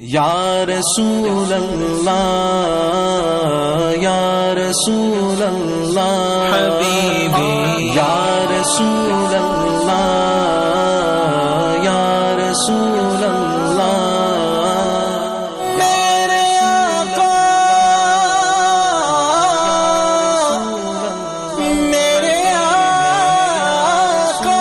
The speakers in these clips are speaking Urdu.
یا رسول اللہ یا رسول اللہ حبیبی یا رسول اللہ یا رسول اللہ میرے آقا میرے آقا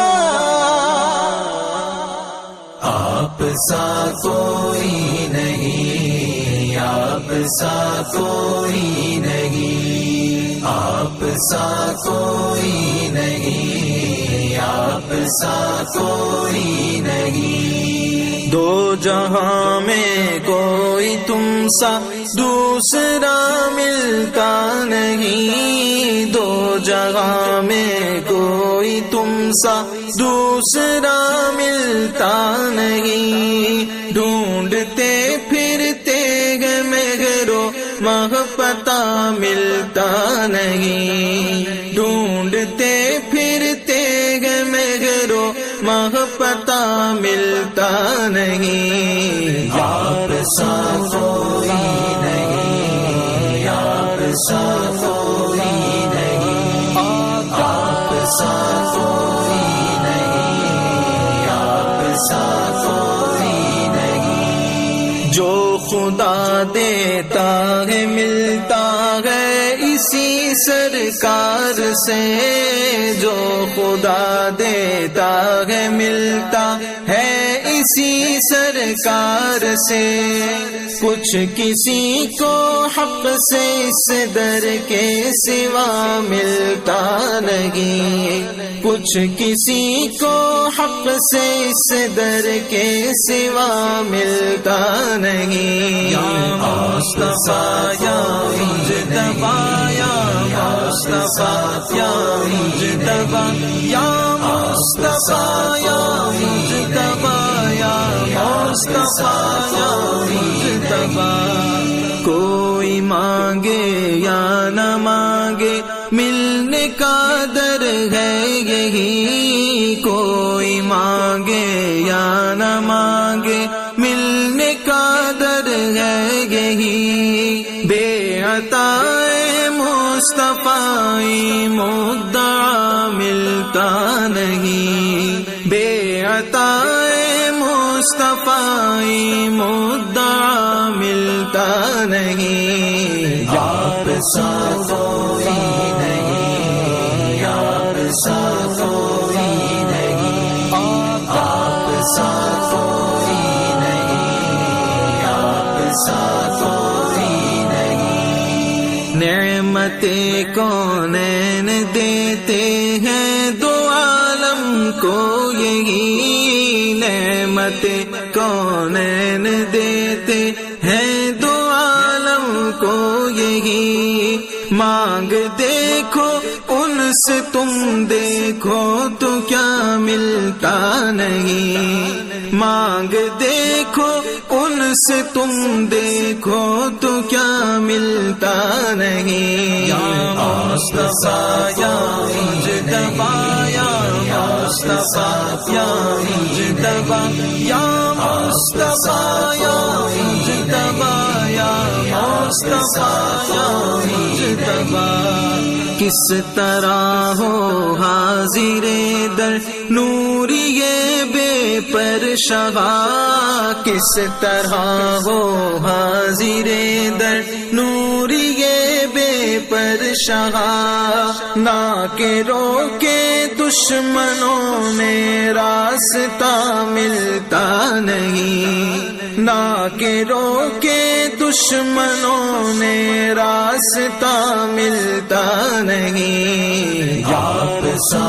آپ سا کوئی نہیں آپ سا کوئی نہیں آپ سا کوئی نہیں آپ سا کوئی نہیں دو جہاں میں کوئی تم سا دوسرا ملتا نہیں دو جہاں میں کوئی تم سا دوسرا ملتا نہیں ڈھونڈتے پھرتے گے مہرو مہ پتہ ملتا نہیں ڈھونڈتے پھرتے گے مہرو مہ پتہ ملتا نہیں یار سا کوئی نہیں یار سا کوئی نہیں آپ سا کوئی نہیں آپ سا کوئی نہیں جو خدا دیتا ہے ملتا ہے اسی سرکار سے جو خدا دیتا ہے ملتا ہے اسی سرکار سے کچھ کسی کو حق سے اس در کے سوا ملتا نہیں کچھ کسی کو حق سے اس در کے سوا ملتا نہیں یا مصطفیٰ یا مجتبیٰ یا مصطفیٰ یا مجتبیٰ یا مصطفیٰ یا مجتبیٰ یا مصطفیٰ یا مجتبیٰ کوئی مانگے یا نہ مانگے ملنے کا در ہے یہی کوئی مانگے یا نہ مانگے ملنے کا در ہے یہی بے عطائے مصطفیٰ مدعا ملتا نہیں بے عطائے مصطفیٰ مدعا ملتا نہیں یار سا کوئی نہیں یار سا کوئی نہیں آپ سا کوئی نہیں آپ سا کوئی نہیں نعمت کونین دیتے ہیں دو عالم کو یہی نعمت کونین دیتے ہیں دو عالم کو یہی مانگ دیکھو ان سے تم دیکھو تو کیا ملتا نہیں مانگ دیکھو ان سے تم دیکھو تو کیا ملتا نہیں یا مصطفیٰ یا مجتبیٰ یا مصطفیٰ یا مجتبیٰ یا مصطفیٰ یا مجتبیٰ یا مصطفیٰ یا مجتبیٰ کس طرح ہو حاضر در نوری بے پر شہا کس طرح ہو حاضر در نوری بے پر شہا نہ کہ روکے دشمنوں میں راستہ ملتا نہیں نہ کہ روکے دشمنوں میں راستہ ملتا نہیں یار سا